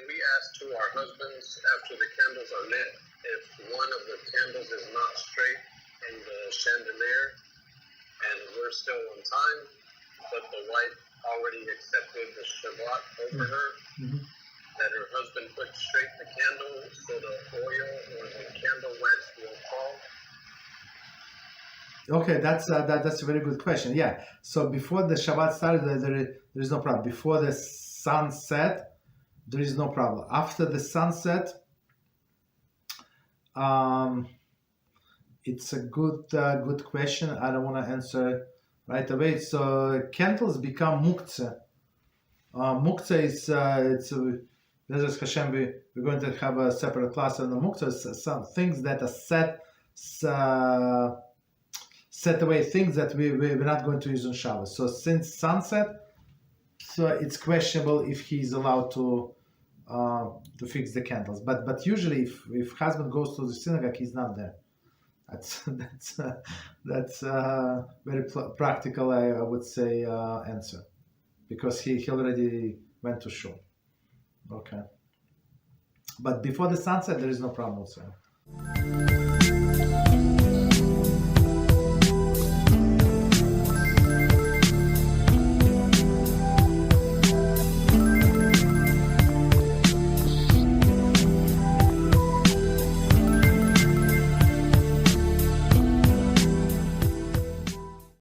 we ask to our husbands after the candles are lit if one of the candles is not straight in the chandelier and we're still on time, but the wife already accepted the Shabbat over her, that her husband put straight the candle so the oil or the candle wax will fall? Okay, that's a very good question. Yeah. So before the Shabbat started, there is no problem. Before the sunset, there is no problem. After the sunset, it's a good question. I don't want to answer right away. So candles become muktzeh. Muktzeh is Bezrat Hashem. We're going to have a separate class on the muktzeh. Some things that are set away, things that we're not going to use on Shabbos. So since sunset, so it's questionable if he's allowed to fix the candles. But usually, if husband goes to the synagogue, he's not there. That's very practical, I would say, answer, because he already went to shul. Okay. But before the sunset, there is no problem whatsoever.